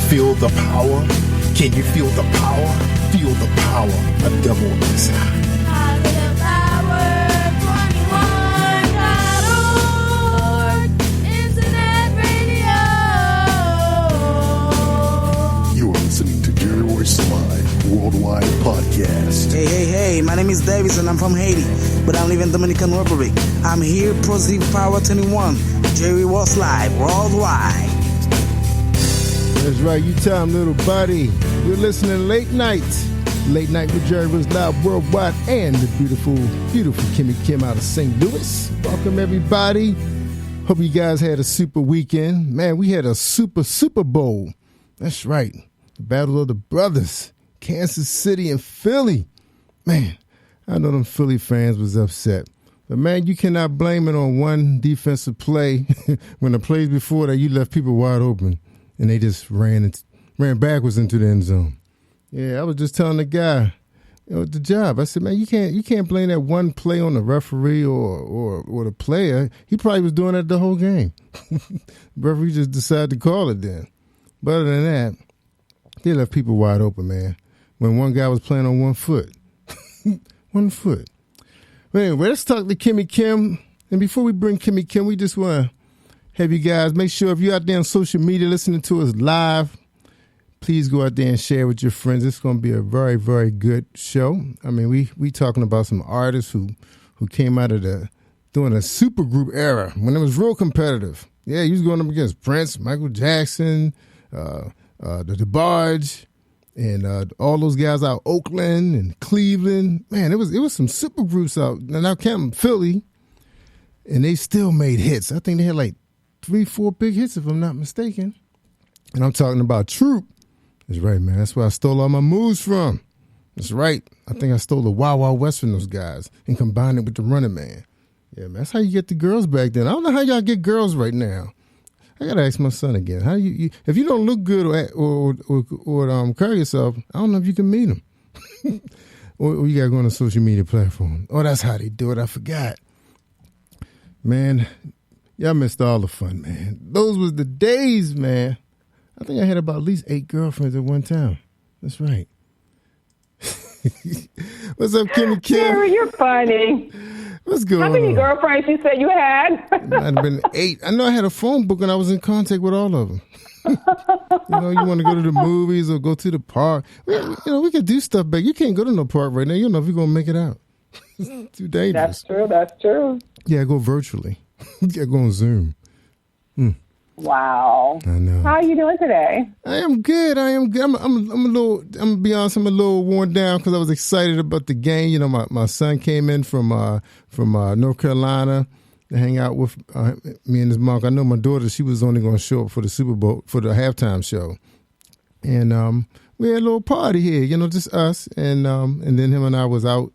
feel the power? Can you feel the power? Feel the power of devil inside. Listening to ROYCE Live Worldwide Podcast. Hey, my name is Davis and I'm from Haiti, but I live in Dominican Republic. I'm here, Positive Power 21, Jerry ROYCE Live Worldwide. That's right, you tell him, little buddy. We're listening late night with Jerry ROYCE Live Worldwide and the beautiful KIMMIE Kim out of St. Louis. Welcome, everybody. Hope you guys had a super weekend. Man, we had a Super Bowl. That's right. The Battle of the Brothers, Kansas City and Philly. Man, I know them Philly fans was upset. But, man, you cannot blame it on one defensive play when the plays before that you left people wide open and they just ran backwards into the end zone. Yeah, I was just telling the guy, the job. I said, man, you can't blame that one play on the referee or the player. He probably was doing that the whole game. The referee just decided to call it then. But other than that, they left people wide open, man, when one guy was playing on one foot. One foot. But anyway, let's talk to KIMMIE Kim. And before we bring KIMMIE Kim, we just want to have you guys make sure if you're out there on social media listening to us live, please go out there and share with your friends. It's going to be a very, very good show. I mean, we talking about some artists who came out of doing a super group era when it was real competitive. Yeah, you was going up against Prince, Michael Jackson, the DeBarge, and all those guys out Oakland and Cleveland. Man, it was some super groups out. And I count Philly, and they still made hits. I think they had like 3-4 big hits, if I'm not mistaken. And I'm talking about Troop. That's right, man. That's where I stole all my moves from. That's right. I think I stole the Wild Wild West from those guys and combined it with the Running Man. Yeah, man. That's how you get the girls back then. I don't know how y'all get girls right now. I gotta ask my son again. How you if you don't look good or carry yourself, I don't know if you can meet them. or you gotta go on a social media platform. Oh, that's how they do it. I forgot. Man, y'all missed all the fun, man. Those was the days, man. I think I had about at least 8 girlfriends at one time. That's right. What's up, KIMMIE Kim? Jerry, you're funny. What's going on? How many girlfriends you said you had? It might have been 8. I know I had a phone book and I was in contact with all of them. You want to go to the movies or go to the park. We could do stuff back. You can't go to no park right now. You don't know if you're going to make it out. It's too dangerous. That's true. Yeah, go virtually. Yeah, go on Zoom. Wow. I know. How are you doing today? I am good. I'm I'm gonna be honest, I'm a little worn down because I was excited about the game. You know, my son came in from North Carolina to hang out with me and his mom. I know my daughter, she was only going to show up for the Super Bowl, for the halftime show. And we had a little party here, just us. And then him and I was out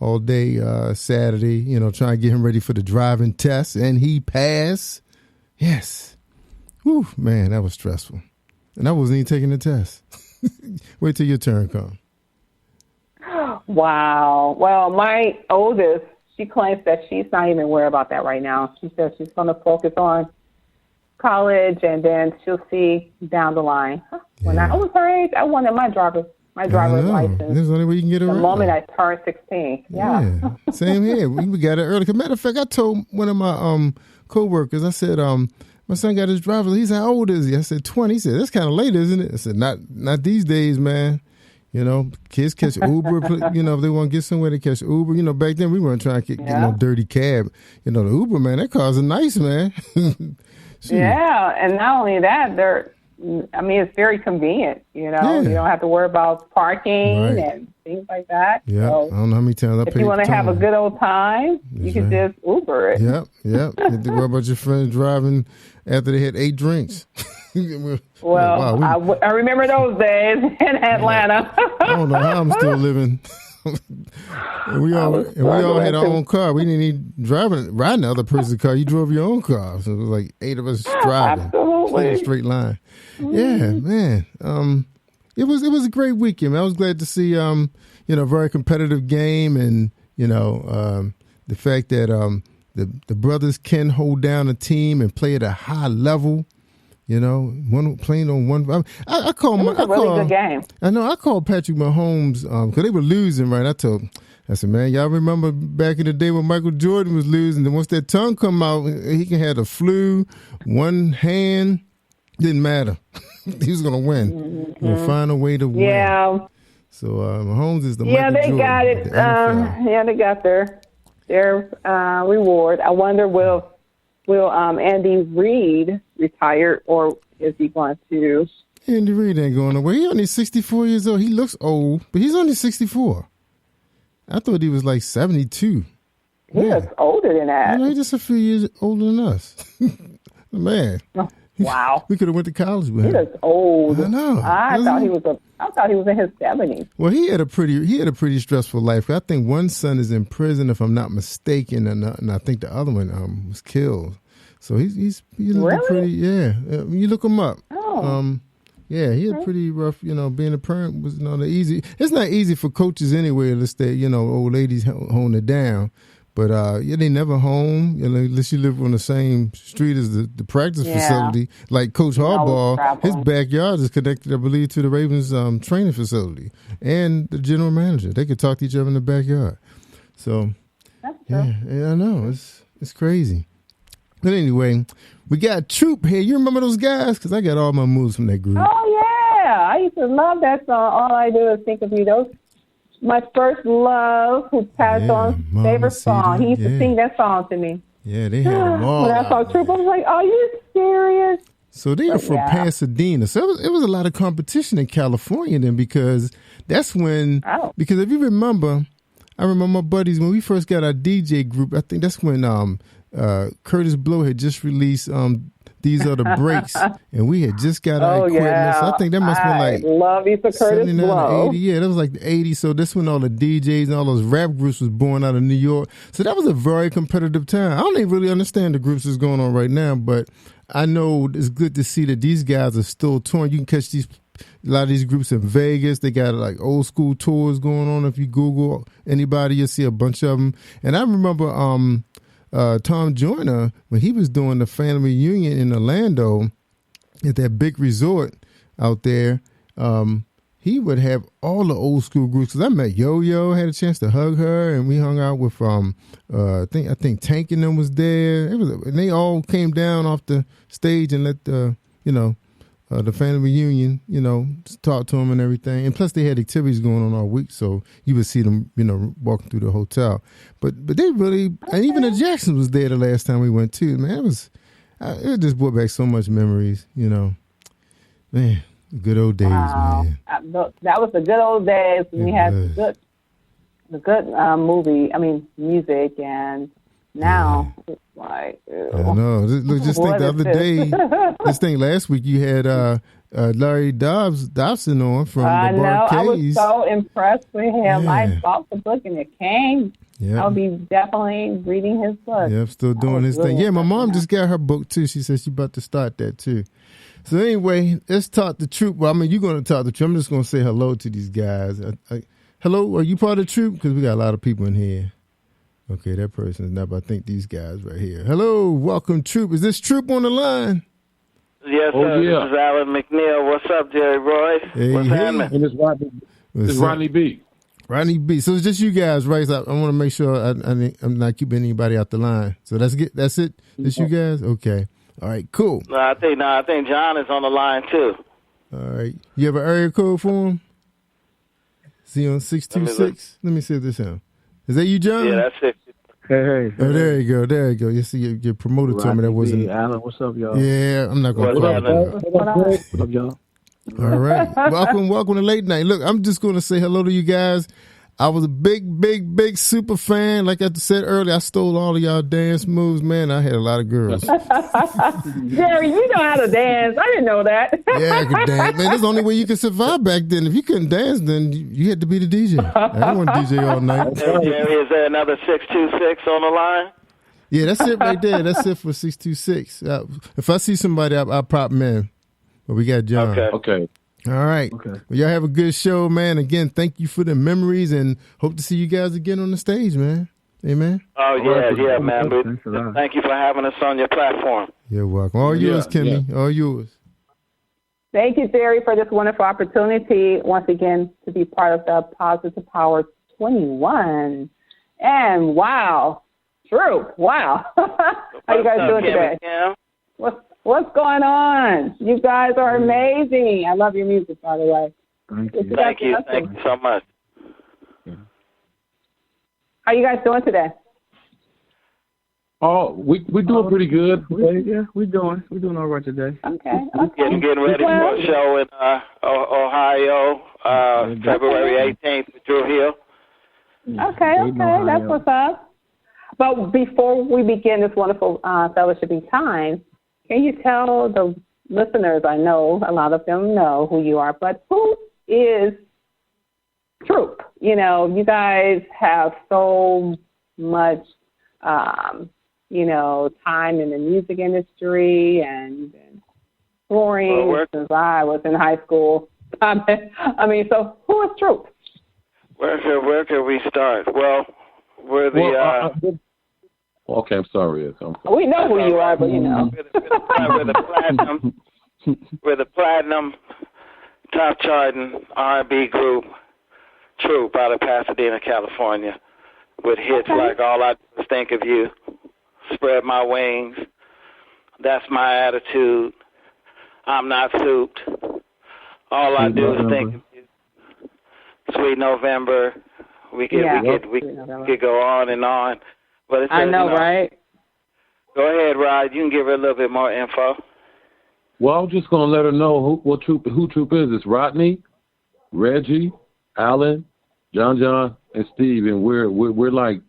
all day Saturday, trying to get him ready for the driving test. And he passed. Yes. Whew, man, that was stressful. And I wasn't even taking the test. Wait till your turn comes. Wow. Well, my oldest, she claims that she's not even worried about that right now. She says she's going to focus on college, and then she'll see down the line. When I was her age, I wanted my driver's license. There's the only way you can get it the moment I turned 16. Yeah. Same here. We got it early. As a matter of fact, I told one of my co-workers, I said, my son got his driver's license. He said, how old is he? I said, 20. He said, that's kind of late, isn't it? I said, not these days, man. Kids catch Uber. If they want to get somewhere, they catch Uber. Back then we weren't trying to get no dirty cab. The Uber, man, that car's nice, man. Yeah, and not only that, it's very convenient. You don't have to worry about parking and things like that. Yeah, so I don't know how many times I paid. If you want to have a good old time, you can just Uber it. Yep. You have to worry about your friends driving after they had 8 drinks. Well, wow, I remember those days in Atlanta. I don't know how I'm still living. we all had our own car. We didn't need riding the other person's car. You drove your own car. So it was like 8 of us driving. Absolutely. In a straight line. Yeah, man. It was a great weekend. I was glad to see a very competitive game, and the fact that the brothers can hold down a team and play at a high level. You know, one playing on one. I call It was a really good game. I know. I called Patrick Mahomes because they were losing. Right. I said, man, y'all remember back in the day when Michael Jordan was losing? Then once that tongue come out, he can have the flu, one hand, didn't matter. He was gonna win. Mm-hmm. He'll find a way to win. Yeah. So Mahomes is the Yeah, Michael they Jordan got of it. the NFL. Yeah, they got their reward. I wonder will Andy Reid retire, or is he going to? Andy Reid ain't going away. He only 64 years old. He looks old, but he's only 64. I thought he was like 72. He looks older than that. You know, he's just a few years older than us. Man. Wow. We could have went to college with him. He looks old. I know. I thought he was in his 70s. Well, he had a pretty stressful life. I think one son is in prison, if I'm not mistaken, and I think the other one was killed. So he's looking pretty. Yeah, you look him up. Oh. Yeah, he had pretty rough. You know, being a parent was not easy. It's not easy for coaches anyway. Unless they, old ladies holding it down. But they never home, unless you live on the same street as the practice facility. Like Coach Harbaugh, his backyard is connected, I believe, to the Ravens training facility and the general manager. They could talk to each other in the backyard. So, yeah, I know. It's crazy. But anyway, we got Troop here. You remember those guys? Because I got all my moves from that group. Oh, yeah. I used to love that song. All I do is think of you. Those my first love, who passed on, favorite song. He used to sing that song to me. Yeah, they had them all. When I saw Troop, I was like, are you serious? So they are from Pasadena. So it was a lot of competition in California then, because that's when, because if you remember, I remember my buddies, when we first got our DJ group, I think that's when Curtis Blow had just released These Are the Breaks, and we had just got our equipment. So I think that must have been like love you for Curtis Blow. 80. Yeah, that was like the 80s. So that's when all the DJs and all those rap groups was born out of New York. So that was a very competitive time. I don't even really understand the groups that's going on right now, but I know it's good to see that these guys are still touring. You can catch a lot of these groups in Vegas. They got like old school tours going on. If you Google anybody, you'll see a bunch of them. And I remember Tom Joyner, when he was doing the family reunion in Orlando at that big resort out there, he would have all the old school groups. Cause I met Yo-Yo, had a chance to hug her, and we hung out with I think Tank and them was there. And they all came down off the stage and let the family reunion, talk to them and everything. And plus they had activities going on all week, so you would see them, walking through the hotel. But they really, and even the Jacksons was there the last time we went too. Man, it just brought back so much memories, Man, the good old days, man. That was the good old days when we had the good music, and now it's like, ew. I know. Look, just think the other day, last week you had Larry Dobson on from the Bar I was so impressed with him. Yeah. I bought the book and it came. Yep. I'll be definitely reading his book. Yep, still doing his thing. Yeah, my mom just got her book too. She said she's about to start that too. So anyway, let's talk the Troop. Well, you're going to talk the Troop. I'm just going to say hello to these guys. Hello, are you part of the Troop? Because we got a lot of people in here. Okay, that person is not, but I think these guys right here. Hello, welcome, Troop. Is this Troop on the line? Yes, sir. Yeah. This is Alan McNeil. What's up, Jerry Royce? Hey, What's happening? And it's Ronnie B. Ronnie B. So it's just you guys, right? So I want to make sure I'm not keeping anybody out the line. So that's it? It's you guys? Okay. All right, cool. No, I think John is on the line, too. All right. You have an area code for him? See on 626? Let me see if this him. Is that you, John? Yeah, that's it. Hey. Oh, there you go. You see, your promoter told me that wasn't. Alan, what's up, y'all? Yeah, I'm not going to call it. What up, y'all? All right. Welcome to Late Night. Look, I'm just going to say hello to you guys. I was a big super fan. Like I said earlier, I stole all of y'all dance moves, man. I had a lot of girls. Jerry, you know how to dance. I didn't know that. Yeah, I could dance. Man, that's the only way you could survive back then. If you couldn't dance, then you had to be the DJ. I didn't want to DJ all night. Jerry, is there another 626 on the line? Yeah, that's it right there. That's it for 626. If I see somebody, I'll pop them in. But we got John. Okay. All right. Okay. Well, y'all have a good show, man. Again, thank you for the memories, and hope to see you guys again on the stage, man. Amen. Oh, yeah, man. Thank you for having us on your platform. You're welcome. All yours, Kimmy. Yeah. All yours. Thank you, Jerry, for this wonderful opportunity once again to be part of the Positive Power 21. And wow, Troop, wow. How you guys doing today? What's going on? You guys are amazing. I love your music, by the way. Thank you. Thank you so much. How you guys doing today? Oh, we're doing pretty good. We're doing all right today. Okay. Getting ready for a show in Ohio, February 18th with Drew Hill. Okay, that's what's up. But before we begin this wonderful fellowshipping time, can you tell the listeners, I know a lot of them know who you are, but who is Troop? You know, you guys have so much, time in the music industry and touring since I was in high school. So who is Troop? Where can we start? Well, we're the... okay, I'm sorry. We know who you are, but you know. We're the platinum top charting R&B group, Troop, out of Pasadena, California, with hits like All I Do Is Think of You, Spread My Wings, That's My Attitude, I'm Not Souped, All I Do Is Think of You, Sweet November. We could go on and on. But it's right? Go ahead, Rod. You can give her a little bit more info. Well, I'm just gonna let her know who Troop is. It's Rodney, Reggie, Alan, John, and Steve, and we're like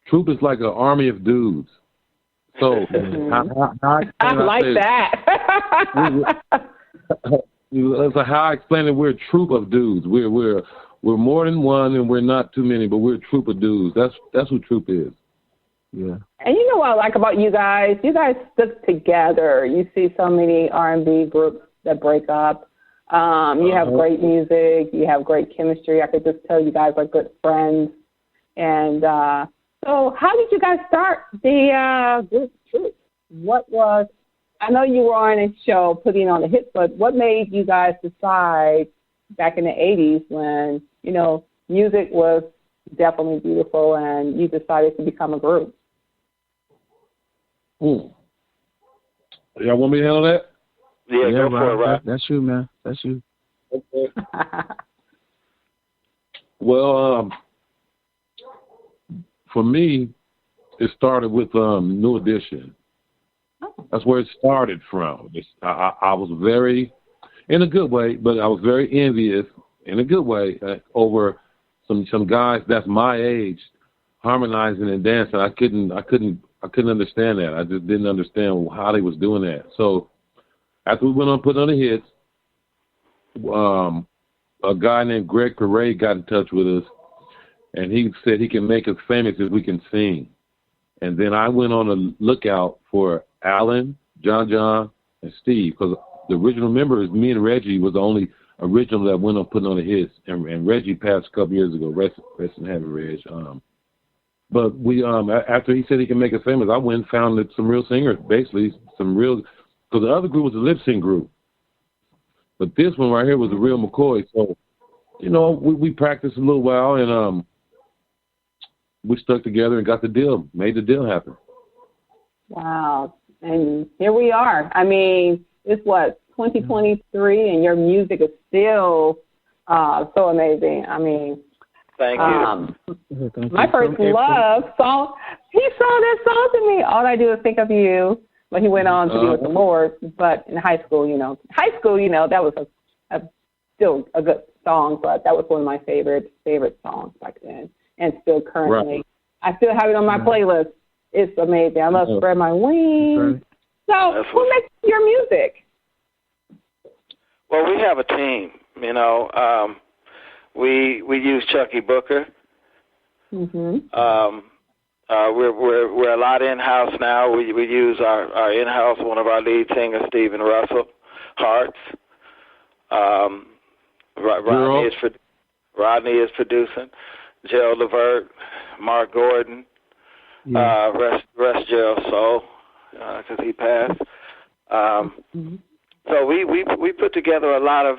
Troop is like an army of dudes. So I like that. That's how I explain it. We're a troop of dudes. We're more than one, and we're not too many, but we're a troop of dudes. That's who Troop is. Yeah. And you know what I like about you guys? You guys stick together. You see so many R&B groups that break up. You have great music. You have great chemistry. I could just tell you guys are good friends. And so how did you guys start the group Troop? I know you were on a show putting on the hits, but what made you guys decide back in the 80s when, music was definitely beautiful and you decided to become a group? Y'all want me to handle that? Yeah, go for it, Rod. That's you, man. That's you. Okay. Well, for me, it started with New Edition. That's where it started from. I was very, in a good way, but I was very envious, in a good way, over some guys that's my age harmonizing and dancing. I couldn't understand that. I just didn't understand how they was doing that. So after we went on putting on the hits, a guy named Greg Parade got in touch with us, and he said he can make us famous if we can sing. And then I went on a lookout for Alan, John, and Steve, because the original members, me and Reggie, was the only original that went on putting on the hits. And Reggie passed a couple years ago. Rest in heaven, Reg. But we, after he said he can make us famous, I went and found some real singers, basically because the other group was a lip sync group. But this one right here was a real McCoy. So, we practiced a little while, and we stuck together and got the deal, made the deal happen. Wow. And here we are. I mean, it's 2023, and your music is still so amazing. I mean, thank you. My first love song, he sang that song to me. All I Do Is Think of You. But he went on to be with the Lord. But in high school, that was still a good song. But that was one of my favorite songs back then, and still currently. Right. I still have it on my playlist. It's amazing. I love Spread My Wings. So who makes your music? Well, we have a team. We use Chucky Booker. Mm-hmm. We're a lot in-house now. We use our in-house, one of our lead singers, Stephen Russell Hartz. Rodney is producing. Gerald Levert, Mark Gordon, rest Gerald Soul, because he passed. So we put together a lot of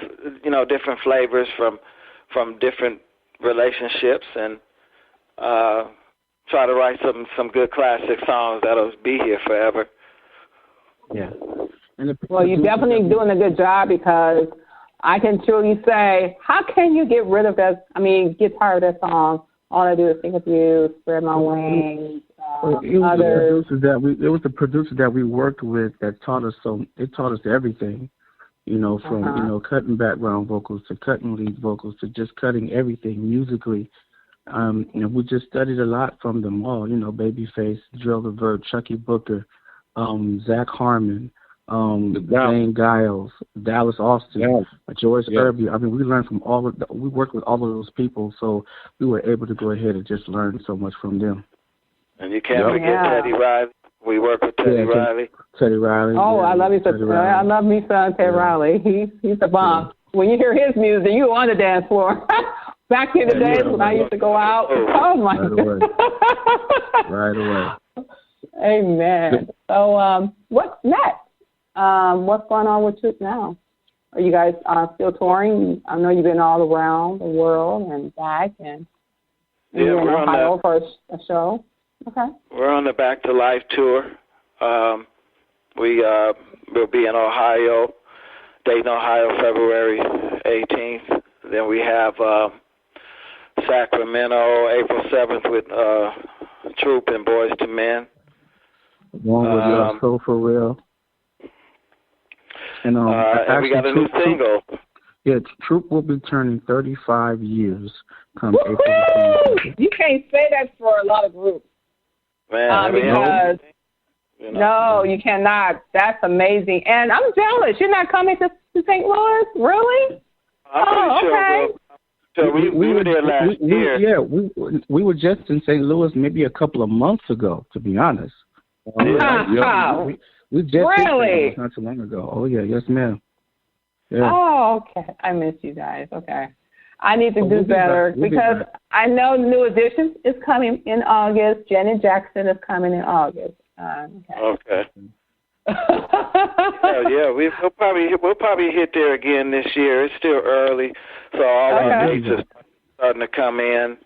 different flavors from different relationships, and try to write some good classic songs that'll be here forever. Yeah. Well, you're definitely doing a good job, because I can truly say, how can you get rid of that? I mean, get tired of that song? All I do is think of you, spread my wings. It was the producer that we worked with that taught us. So it taught us everything, from cutting background vocals to cutting lead vocals to just cutting everything musically. We just studied a lot from them all. Babyface, Drill the Verb, Chucky Booker, Zach Harmon, Zane Giles, Dallas Austin, George Irby. I mean, we learned from we worked with all of those people, so we were able to go ahead and just learn so much from them. And you can't forget Teddy Riley. We work with Teddy Riley. Teddy Riley. Oh, I love me some. I love me some Teddy Riley. He's the bomb. When you hear his music, you on the dance floor. Back in the days when I used to go out. Oh my God. Right away. Amen. So, what's next? What's going on with Troop now? Are you guys still touring? I know you've been all around the world and back, and you're in Ohio for a show. Okay. We're on the Back to Life tour. We'll be in Ohio, Dayton, Ohio, February 18th. Then we have Sacramento, April 7th with Troop and Boys to Men. One with So For Real. And we got a new single. Troop will be turning 35 years come April 18th. You can't say that for a lot of groups. Man, because no, you cannot. That's amazing. And I'm jealous. You're not coming to St. Louis? Really? I'm pretty sure. We were there last year. Yeah, we were just in St. Louis maybe a couple of months ago, to be honest. We just really? Not too long ago. Oh, yeah. Yes, ma'am. Yeah. Oh, okay. I miss you guys. Okay. I need to do better because I know New Edition is coming in August. Janet Jackson is coming in August. Okay. We'll probably hit there again this year. It's still early, so all our dates are starting to come in.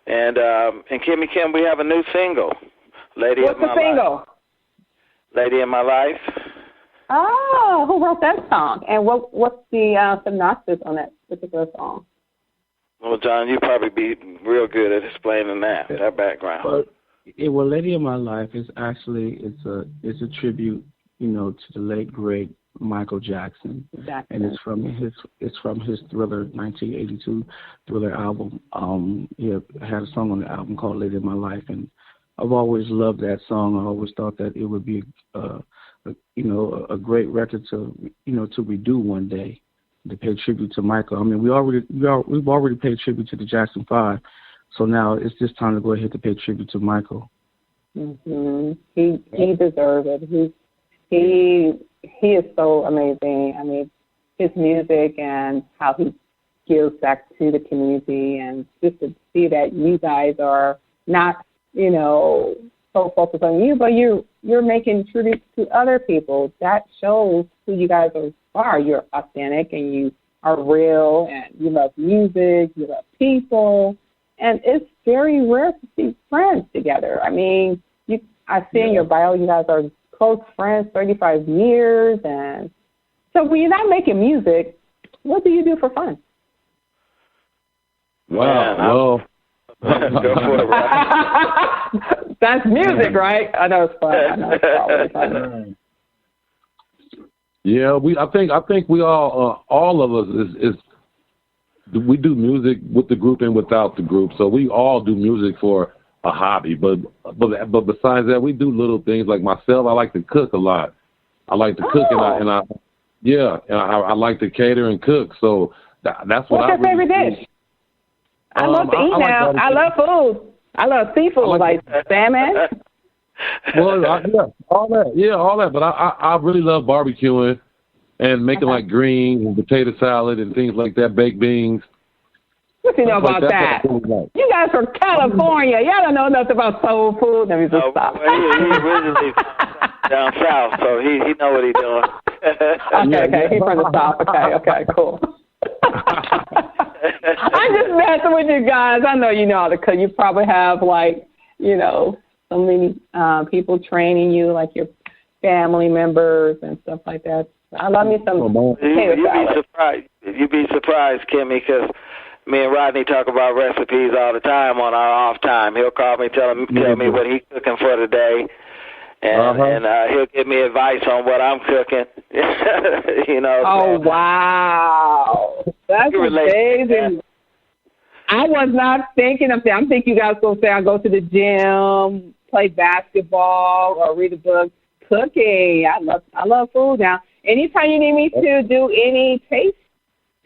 And Kimmie Kim, we have a new single, "Lady What's of My the single? Life." "Lady in My Life." Oh, who wrote that song? And what's the synopsis on that particular song? Well, John, you probably be real good at explaining that background. Well, "Lady of My Life" is actually it's a tribute, to the late great Michael Jackson, and it's from his Thriller 1982 Thriller album. He had a song on the album called "Lady of My Life," and I've always loved that song. I always thought that it would be a great record to redo one day, to pay tribute to Michael. I mean, we've already paid tribute to the Jackson 5, so now it's just time to go ahead to pay tribute to Michael. Mm-hmm. He deserves it. He is so amazing. I mean, his music and how he gives back to the community, and just to see that you guys are not, so focused on you, but you're making tribute to other people. That shows who you guys are. You're authentic and you are real, and you love music, you love people, and it's very rare to see friends together. I mean, I see in your bio you guys are close friends, 35 years, and so when you're not making music, what do you do for fun? Wow, Go for it, right? That's music, right? I know it's fun. I know it's always fun. Yeah, I think we all of us is we do music with the group and without the group. So we all do music for a hobby, but besides that, we do little things. Like myself, I like to cook a lot. I like to cook, and I like to cater and cook. So that's what. What's your favorite dish? I love to eat now. I love food. I love seafood, like salmon. Well, all that. But I really love barbecuing and making like greens and potato salad and things like that, baked beans. What you know about that? You guys from California. Y'all don't know nothing about soul food. Let me just stop. He originally down south, so he know what he's doing. Okay. He's from the South. Okay, cool. I'm just messing with you guys. I know you know how to cook. You probably have, like, you know, so many people training you, like your family members and stuff like that. I love me some potato salad. You'd be surprised, Kimmie, because me and Rodney talk about recipes all the time on our off time. He'll call me, tell me what he's cooking for the day, and he'll give me advice on what I'm cooking. You know. Oh, wow. That's amazing. I was not thinking of that. I'm thinking you guys going to say I go to the gym, play basketball, or read a book. Cooking. I love food now. Anytime you need me to do any taste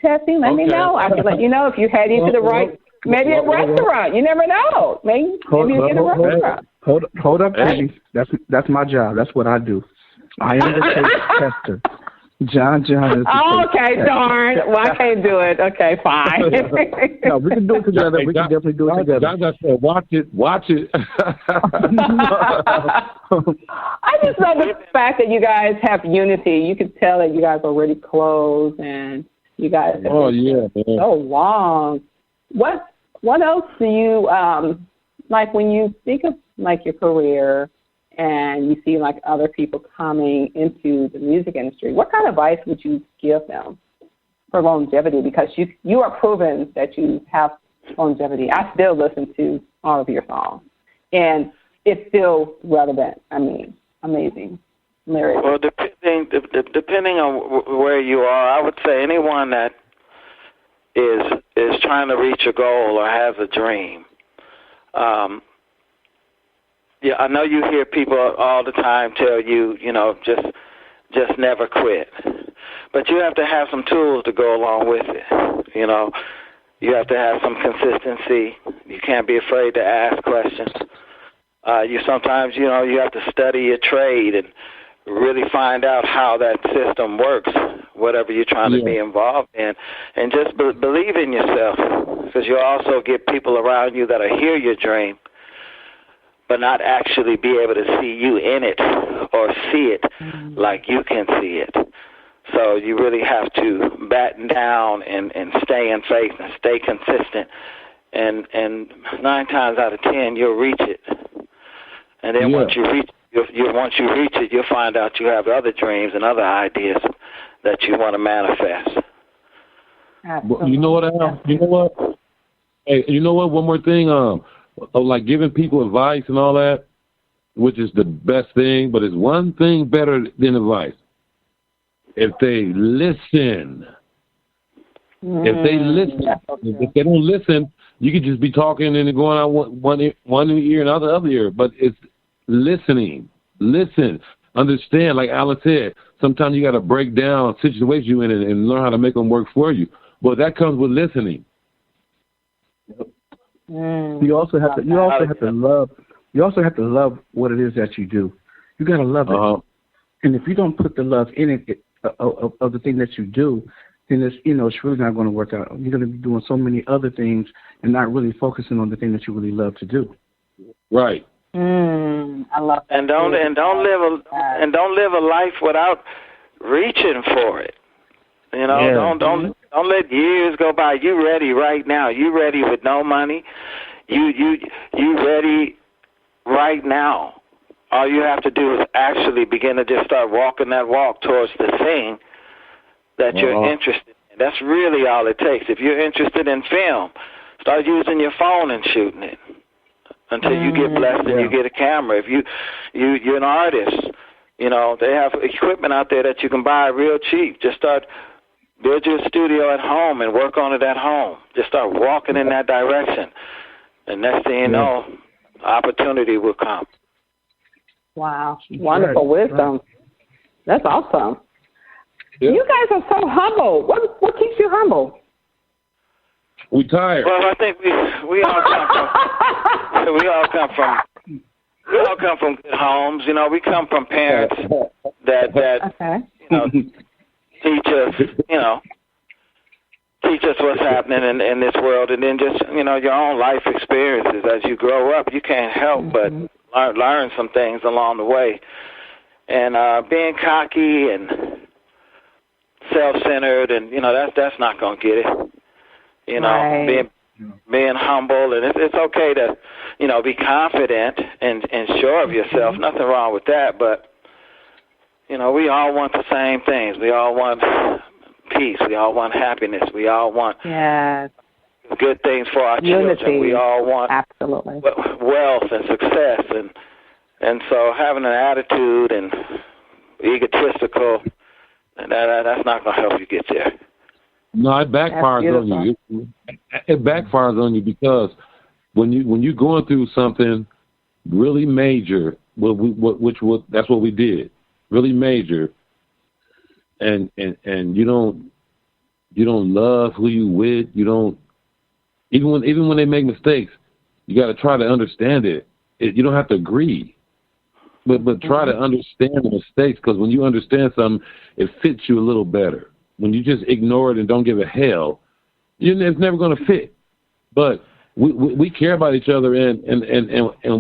testing, let me know. I can let you know if you head into the right, maybe a restaurant. You never know. Maybe you get a restaurant. Hold up, baby. That's my job. That's what I do. I am the taste tester. John is the okay, darn. Well, I can't do it. Okay, fine. No, we can do it together. We can definitely do it together. John said, watch it. I just love the fact that you guys have unity. You can tell that you guys are really close, and you guys have been so long. What else do you like when you think of like your career and you see like other people coming into the music industry? What kind of advice would you give them for longevity? Because you are proven that you have longevity. I still listen to all of your songs, and it's still relevant. I mean, amazing lyrics. Well, depending on where you are, I would say anyone that is trying to reach a goal or has a dream. Yeah, I know you hear people all the time tell you, you know, just never quit. But you have to have some tools to go along with it. You know, you have to have some consistency. You can't be afraid to ask questions. Sometimes, you know, you have to study your trade and really find out how that system works, whatever you're trying to be involved in, and just believe in yourself, because you'll also get people around you that'll hear your dream but not actually be able to see you in it or see it like you can see it. So you really have to batten down and stay in faith and stay consistent. And 9 times out of 10, you'll reach it. And then once you reach it, you'll find out you have other dreams and other ideas that you want to manifest. Absolutely. You know what, Al? You know what? Hey, you know what? One more thing. Like giving people advice and all that, which is the best thing, but it's one thing better than advice. If they listen. If they listen. If they don't listen, you could just be talking and going out one ear and other ear. But it's listening. Listen. Understand, like Alan said, sometimes you got to break down situations you're in and learn how to make them work for you. But that comes with listening. You also have to love what it is that you do. You got to love it. And if you don't put the love in it of the thing that you do, then it's really not going to work out. You're going to be doing so many other things and not really focusing on the thing that you really love to do. Right. I love that. And don't live a life without reaching for it. You know, don't let years go by. You ready right now. You ready with no money. You ready right now. All you have to do is actually begin to just start walking that walk towards the thing that you're interested in. That's really all it takes. If you're interested in film, start using your phone and shooting it until you get blessed and you get a camera. If you're an artist, you know, they have equipment out there that you can buy real cheap. Just start build your studio at home and work on it at home. Just start walking in that direction. And next thing you know, opportunity will come. Wow. Wonderful wisdom. That's awesome. Yeah. You guys are so humble. What keeps you humble? We tired. Well, I think we all come from good homes. You know, we come from parents that you know, teach us what's happening in this world, and then just, you know, your own life experiences as you grow up. You can't help but learn some things along the way. And being cocky and self-centered, and that's not gonna get it. Being humble, and it's okay to be confident and sure of yourself. Nothing wrong with that, but we all want the same things. We all want peace. We all want happiness. We all want good things for our children. We all want absolutely wealth and success, and so having an attitude and egotistical, that's not going to help you get there. No, it backfires on you. It backfires on you because when you're going through something really major, that's what we did, really major, and you don't love who you with. You don't even when they make mistakes, you got to try to understand it. You don't have to agree, but try to understand the mistakes, because when you understand something, it fits you a little better. When you just ignore it and don't give a hell, it's never going to fit. But we care about each other, and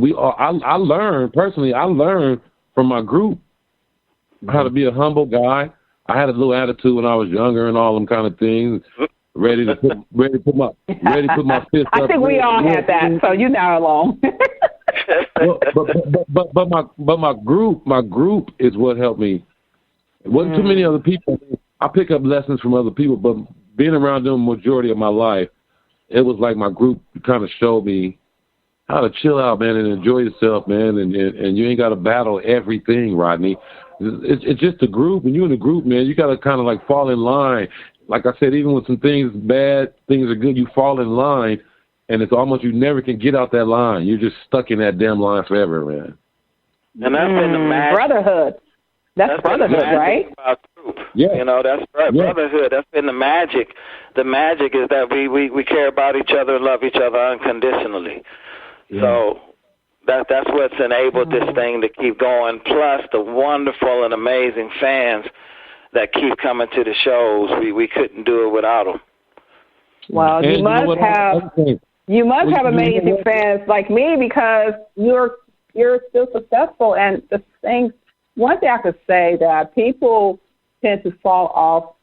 we all. I learned personally. I learned from my group how to be a humble guy. I had a little attitude when I was younger and all them kind of things. Ready to put my fist up. I think we all had that, so you're not alone. but my group is what helped me. It wasn't too many other people. I pick up lessons from other people, but being around them majority of my life, it was like my group kind of showed me how to chill out, man, and enjoy yourself, man, and you ain't got to battle everything, Rodney. It's just a group, and you in a group, man, you got to kind of like fall in line. Like I said, even when some things bad, things are good, you fall in line, and it's almost you never can get out that line. You're just stuck in that damn line forever, man. And that's been the magic. Brotherhood. That's brotherhood, right? Yeah. That's right. Yeah. Brotherhood. That's been the magic. The magic is that we care about each other and love each other unconditionally. Yeah. So that's what's enabled this thing to keep going. Plus the wonderful and amazing fans that keep coming to the shows. We couldn't do it without them. Well, you must have amazing fans like me, because you're still successful. And the thing, one thing I could say that people tend to fall off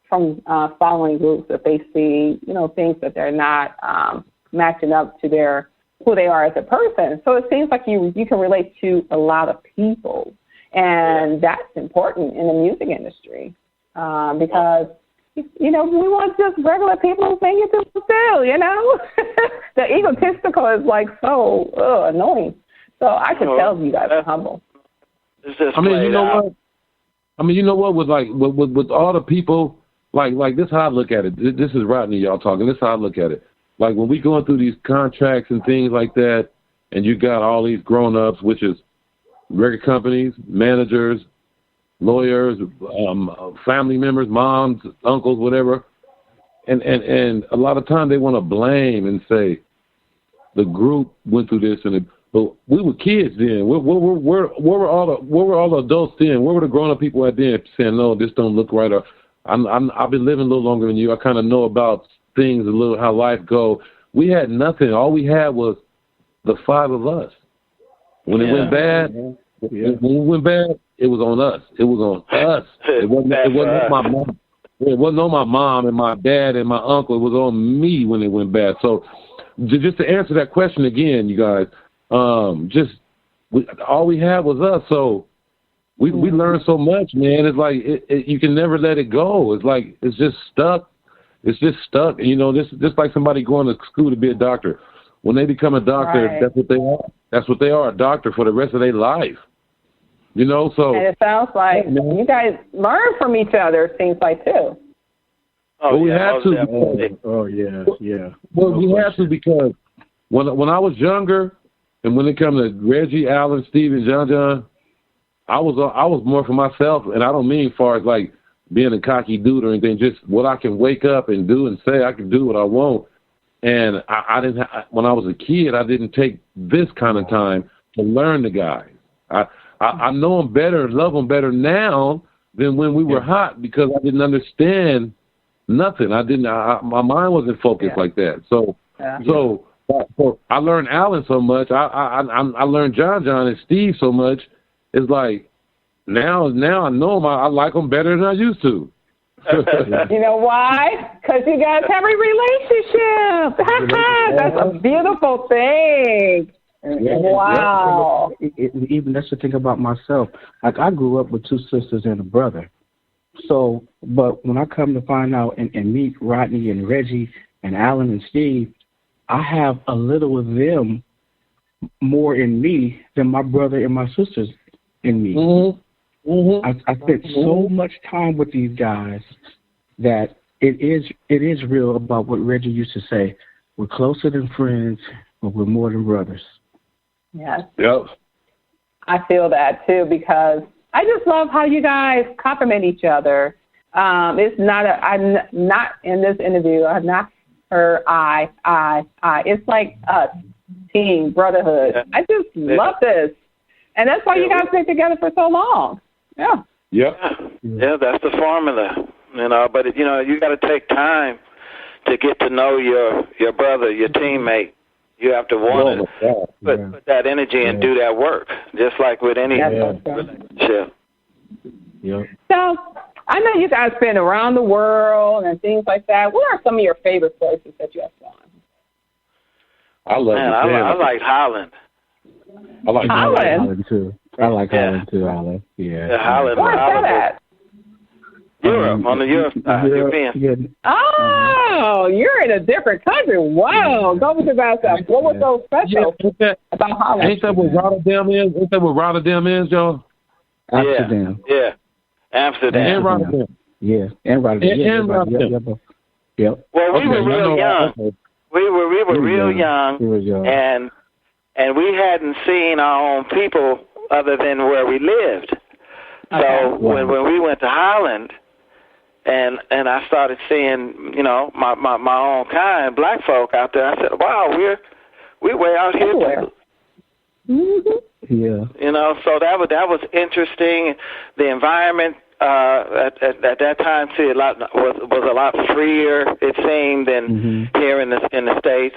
from following groups if they see, things that they're not matching up to who they are as a person. So it seems like you can relate to a lot of people. And that's important in the music industry because, we want just regular people who sing it to fulfill, The egotistical is like so annoying. So I can tell you guys are humble. You know what? With all the people, like this is how I look at it. This is Rodney, y'all talking. This is how I look at it. Like when we going through these contracts and things like that, and you got all these grown-ups, which is record companies, managers, lawyers, family members, moms, uncles, whatever. And a lot of times they want to blame and say the group went through this, but we were kids then. Where were all the adults then? Where were the grown up people at then saying, no, this don't look right? Or I've been living a little longer than you. I kind of know about things a little, how life go. We had nothing. All we had was the five of us. When it went bad, when we went bad, it was on us. It was on us. It wasn't on my mom. It wasn't on my mom and my dad and my uncle. It was on me when it went bad. So just to answer that question again, you guys, all we had was us. So we learned so much, man. It's like you can never let it go. It's like it's just stuck. It's just stuck. This just like somebody going to school to be a doctor. When they become a doctor, right. That's what they are. That's what they are, a doctor for the rest of their life. So. And it sounds like you guys learn from each other, it seems like, too. Well, we have to. Yeah. Well, we have to because when I was younger, and when it comes to Reggie, Allen, Steve, and John, I was more for myself, and I don't mean far as like being a cocky dude or anything. Just what I can wake up and do and say. I can do what I want. And I didn't. When I was a kid, I didn't take this kind of time to learn the guys. I know them better and love them better now than when we were hot because I didn't understand nothing. My mind wasn't focused like that. So I learned Allen so much. I learned John and Steve so much. It's like now I know them. I like them better than I used to. You know why? Because you guys have a relationship. That's a beautiful thing. Yeah, Wow. Even that's the thing about myself. Like, I grew up with 2 sisters and a brother. So, but when I come to find out and meet Rodney and Reggie and Alan and Steve, I have a little of them more in me than my brother and my sisters in me. Mm-hmm. Mm-hmm. I spent so much time with these guys that it is real about what Reggie used to say. We're closer than friends, but we're more than brothers. Yes. Yep. I feel that too, because I just love how you guys compliment each other. It's not I'm not in this interview. I've not heard I. It's like us, team, brotherhood. Yeah. I just love this. And that's why you guys been together for so long. Yeah. Yep. Yeah, that's the formula. You know, but you got to take time to get to know your brother, your teammate. You have to want to put that energy and do that work, just like with any relationship. Yeah. So I know you guys been around the world and things like that. What are some of your favorite places that you have gone? I love I like Holland. I like Holland too. I like Holland too, Holland. Yeah. Holland. Where's that at? Europe, on the Europe side, European. Yeah. Oh, you're in a different country. Wow. Go with about that. What was so special about Holland? Ain't that what Rotterdam is? Ain't that what Rotterdam is, y'all? Amsterdam. Yeah. Amsterdam. And Rotterdam. Yeah. And Rotterdam. And Rotterdam. Yep. Well, we were real young. We were real young. We were young. And we hadn't seen our own people other than where we lived. So when we went to Holland, and I started seeing, my own kind, black folk out there, I said, wow, we're way out here too. Mm-hmm. Yeah. So that was interesting. The environment at that time too was a lot freer, it seemed, than here in the States.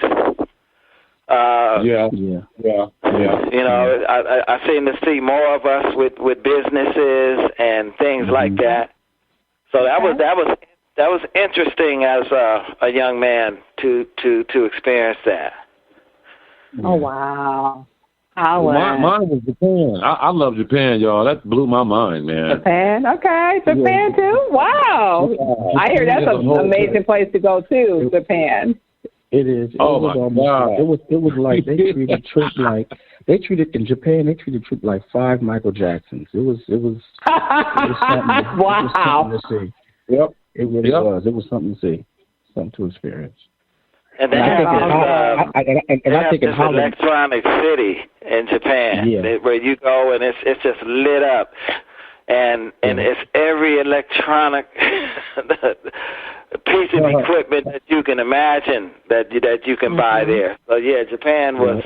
Yeah. I seem to see more of us with businesses and things like that. So that was interesting as a young man to experience that. Oh wow! Mine was Japan. I love Japan, y'all. That blew my mind, man. Japan, okay, Japan too. Wow! I hear that's an amazing place to go too. Japan. It is. Oh my God! It was like they treated trip like in Japan. They treated trip like 5 Michael Jacksons. It was something. Wow! It was something to see. Yep. It really was. It was something to see, something to experience. And they have this electronic city in Japan where you go and it's just lit up, and it's every electronic piece of equipment that you can imagine that you can buy there. So yeah, Japan was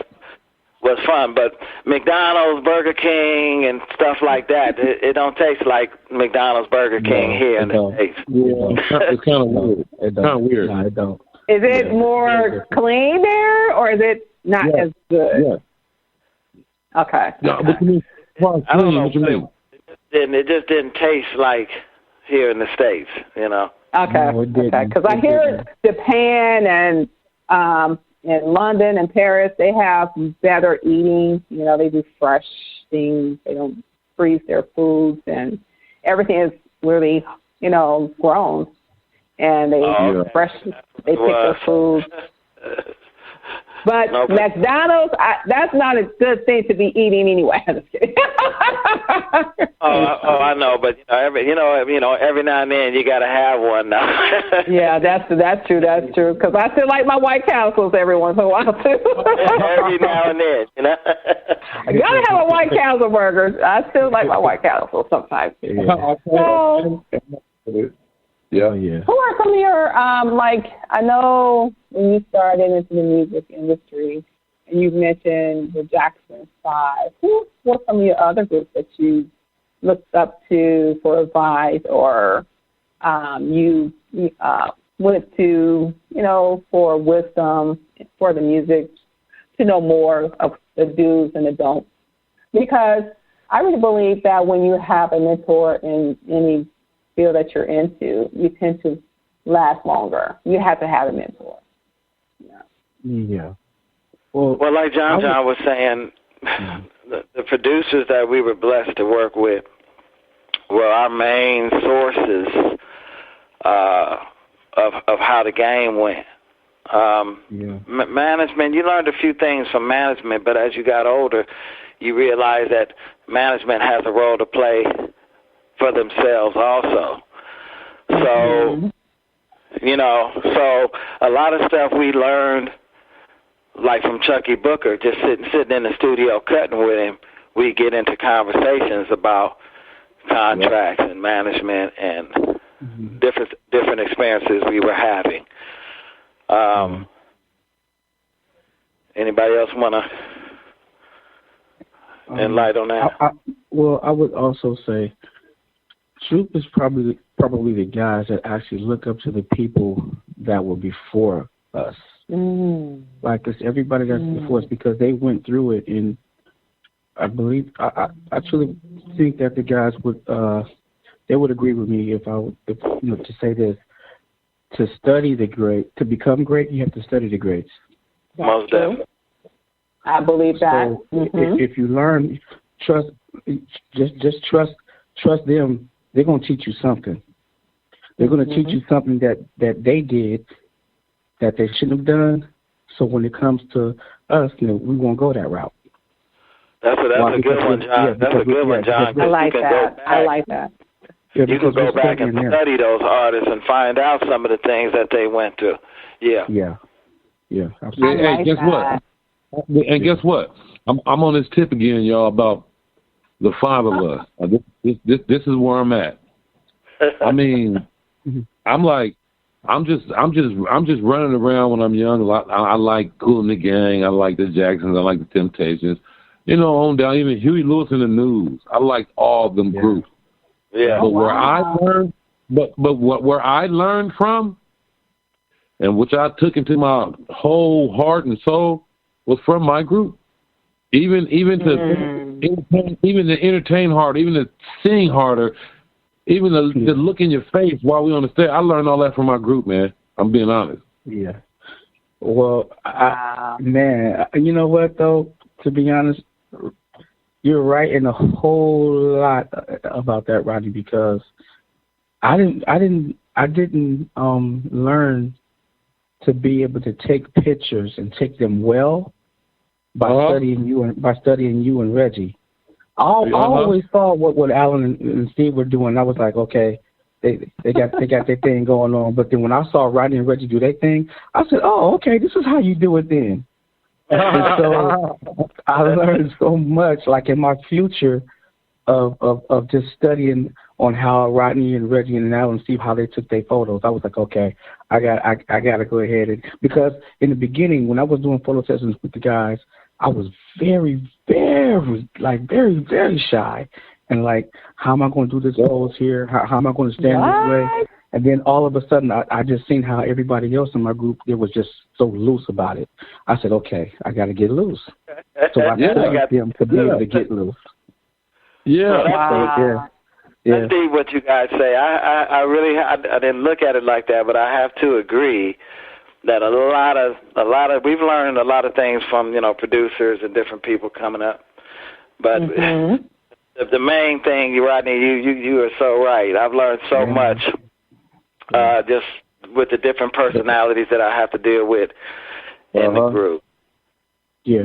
fun, but McDonald's, Burger King, and stuff like that, it don't taste like McDonald's, Burger King here in the States. Yeah, it's kind of weird. It's kind of weird. No, it don't. Is it more clean there, or is it not as good? Yeah. Okay. No, what you mean? I don't know. What you mean? It just didn't taste like here in the States, Okay. No, Okay. Because I hear Japan and in London and Paris, they have better eating. They do fresh things. They don't freeze their foods, and everything is really, grown. And they pick their food. But McDonald's, that's not a good thing to be eating anyway. I'm just kidding. I know, but every now and then you got to have one now. Yeah, that's true. That's true. Because I still like my White Castles every once in a while too. Every now and then, I gotta have a White Castle burger. I still like my White Castle sometimes. Yeah. So, Yeah. who are some of your I know when you started into the music industry, and you mentioned the Jackson 5. Who were some of your other groups that you looked up to for advice, or you went to, for wisdom for the music, to know more of the do's and the don'ts? Because I really believe that when you have a mentor in any field that you're into, you tend to last longer. You have to have a mentor. Yeah. Well, like John was saying, the producers that we were blessed to work with were our main sources of how the game went. Management, you learned a few things from management, but as you got older, you realize that management has a role to play for themselves also. So, so a lot of stuff we learned, like from Chucky Booker, just sitting in the studio cutting with him, we get into conversations about contracts and management and different experiences we were having. Anybody else want to enlighten on that? I would also say Troop is probably the guys that actually look up to the people that were before us. Like it's everybody that's before us, because they went through it, and I believe I truly think that the guys would they would agree with me if to say this. To study the great, to become great, you have to study the greats. Most definitely. I believe that. So if you learn, trust them. They're going to teach you something. They're going to teach you something that they did that they shouldn't have done. So when it comes to us, we won't go that route. That's a good one, John. That's a good one, John. I like that. Yeah, you can go back and study those artists and find out some of the things that they went through. Yeah. Absolutely. Hey, guess what? And guess what? I'm on this tip again, y'all, about the five of us. This is where I'm at. I mean, I'm just running around when I'm young. I like Kool and the Gang. I like the Jacksons. I like the Temptations. On down, even Huey Lewis and the News. I liked all of them groups. Yeah. But where I learned from, and which I took into my whole heart and soul, was from my group. Even to entertain harder, even to sing harder, even to look in your face while we on the stage. I learned all that from my group, man. I'm being honest. Yeah. Well, man, you know what though? To be honest, you're right in a whole lot about that, Rodney, because I didn't learn to be able to take pictures and take them well by studying you and Reggie. I always thought what Alan and Steve were doing. I was like, okay, they got their thing going on. But then when I saw Rodney and Reggie do their thing, I said, oh, okay, this is how you do it then. And so I learned so much, like in my future, of just studying on how Rodney and Reggie and Alan and Steve, how they took their photos. I was like, okay, I got to go ahead because in the beginning when I was doing photo sessions with the guys, I was very, very, very, very shy, and like, how am I going to do this pose here? How am I going to stand this way? And then all of a sudden, I just seen how everybody else in my group, they was just so loose about it. I said, okay, I got to get loose. So I got them to be able to get loose. Yeah. Wow. Let's see what you guys say. I really didn't look at it like that, but I have to agree that a lot of we've learned a lot of things from producers and different people coming up. But the main thing, Rodney, you are so right. I've learned so much. Just with the different personalities that I have to deal with in the group. Yeah.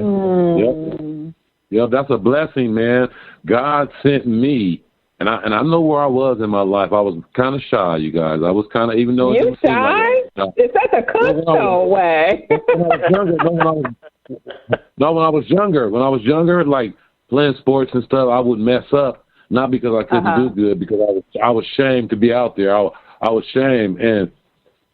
Yep, that's a blessing, man. God sent me, and I know where I was in my life. I was kind of shy, you guys. I was kind of, even though you shy? Is that the Cusco way? When I was younger, like playing sports and stuff, I would mess up, not because I couldn't do good, because I was ashamed to be out there. I was ashamed, and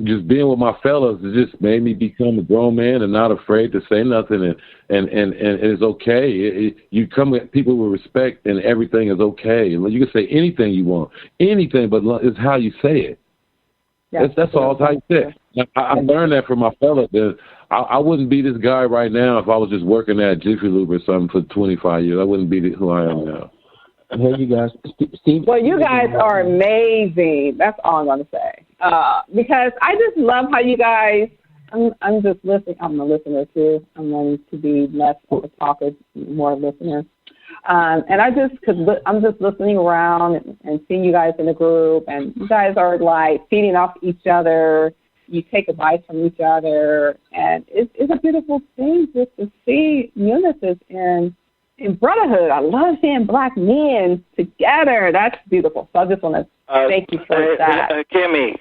just being with my fellas, it just made me become a grown man and not afraid to say nothing, and it's okay. You come with people with respect, and everything is okay. You can say anything you want, anything, but it's how you say it. Yeah, that's all. It's how you say it. I learned that from my fellas. That I wouldn't be this guy right now if I was just working at Jiffy Lube or something for 25 years. I wouldn't be who I am now. Hey, you guys. Steve. Well, you guys are amazing. That's all I'm going to say. Because I just love how you guys, I'm just listening. I'm a listener, too. I'm wanting to be less of a talker, more a listener. And I'm just listening around and seeing you guys in the group. And you guys are, like, feeding off each other. You take advice from each other. And it's a beautiful thing just to see unison in brotherhood. I love seeing black men together. That's beautiful. So I just want to thank you for that. Kimmie,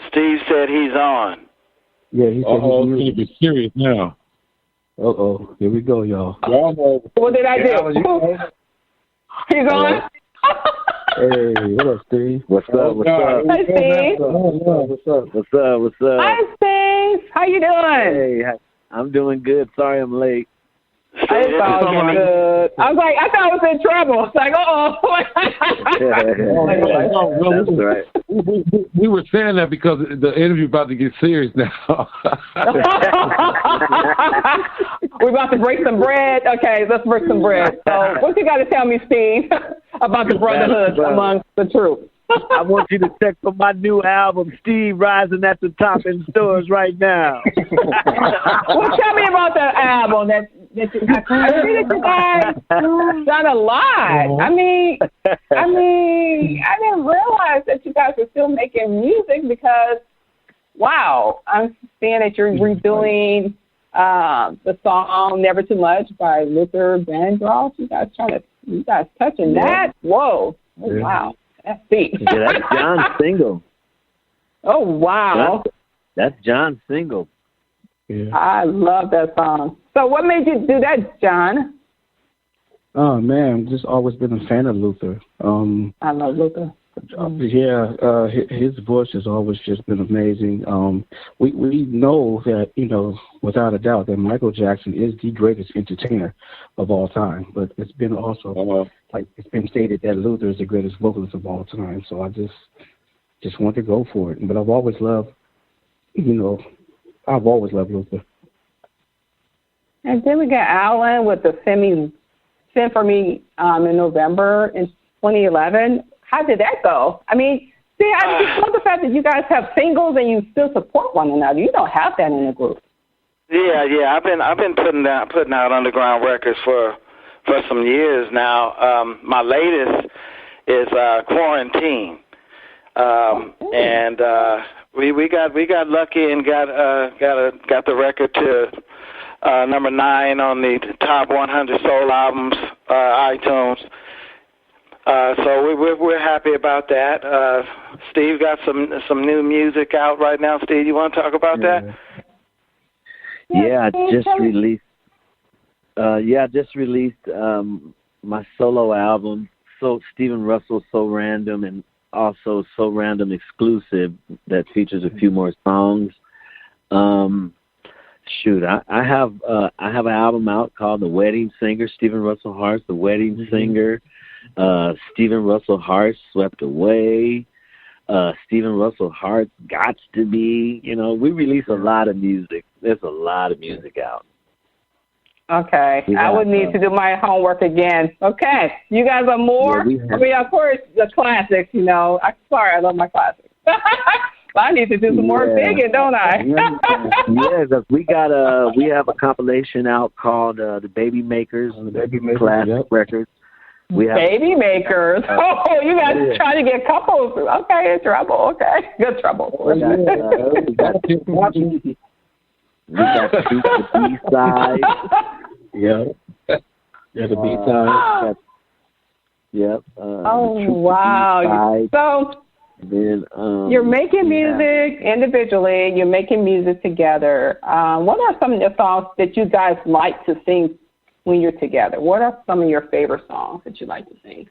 Steve said he's on. Yeah, he said he's going to be serious now. Uh-oh. Here we go, y'all. What did I do? He's on? Hey, what up, Steve? What's up? Hi, Steve. What's up? Hi, Steve. How you doing? Hey, I'm doing good. Sorry I'm late. It's all good. I was like, I thought I was in trouble. It's like, That's right. We were saying that because the interview's about to get serious now. We're about to break some bread. Okay, let's break some bread. So what you got to tell me, Steve, about the brotherhood among the troops? I want you to check for my new album, Steve Rising at the Top in stores right now. Well, tell me about that album that you guys done a lot. I mean, I didn't realize that you guys were still making music because, wow, I'm seeing that you're redoing the song "Never Too Much" by Luther Vandross. You guys touching that? Whoa! Oh, wow. That's deep. Yeah, that's John's single. Oh, wow. That's John's single. Yeah. I love that song. So what made you do that, John? Oh, man, just always been a fan of Luther. I love Luther. Yeah, his voice has always just been amazing. We know that, without a doubt, that Michael Jackson is the greatest entertainer of all time. But it's been also, it's been stated that Luther is the greatest vocalist of all time. So I just want to go for it. But I've always loved Luther. And then we got Alan with the Send For Me in November in 2011. How did that go? I mean, see, I just love the fact that you guys have singles and you still support one another. You don't have that in the group. Yeah. I've been putting out underground records for some years now. My latest is Quarantine, and we got lucky and got the record to number 9 on the top 100 soul albums iTunes. So we're happy about that. Steve got some new music out right now. Steve, you want to talk about that? Yeah, I just released my solo album, Stephen Russell, So Random, and also So Random Exclusive that features a few more songs. I have an album out called The Wedding Singer, Stephen Russell Hart's The Wedding Singer. Stephen Russell Hart, Swept Away. Stephen Russell Hart, Gots to Be. We release a lot of music. There's a lot of music out. Okay. I would need to do my homework again. Okay. You guys are more? Yeah, of course, the classics, I'm sorry, I love my classics. But I need to do some more digging, don't I? We have a compilation out called The Baby Makers, Classic Records. We have Baby Makers. You guys trying to get couples. Okay, in trouble. Okay, good trouble. We got the B-side. Yeah, the B-side. Yep. Wow. So then, you're making music individually. You're making music together. What are some of the songs that you guys like to sing when you're together? What are some of your favorite songs that you like to sing?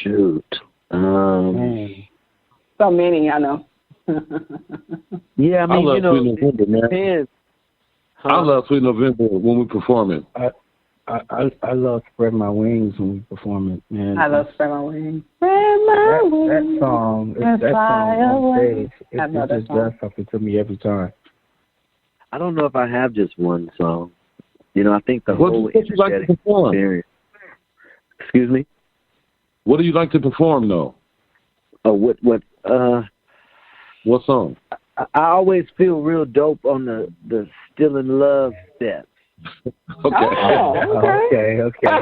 Shoot. So many, I know. Yeah, I mean, Sweet November, man. I love Sweet November when we perform it. I love Spread My Wings when we perform it, man. I love Spread My Wings. Spread My Wings. That song on stage, it just does something to me every time. I don't know if I have just one song. I think the whole energetic experience. Excuse me? What do you like to perform, though? Oh, what song? I always feel real dope on the Still in Love steps. Okay. Okay.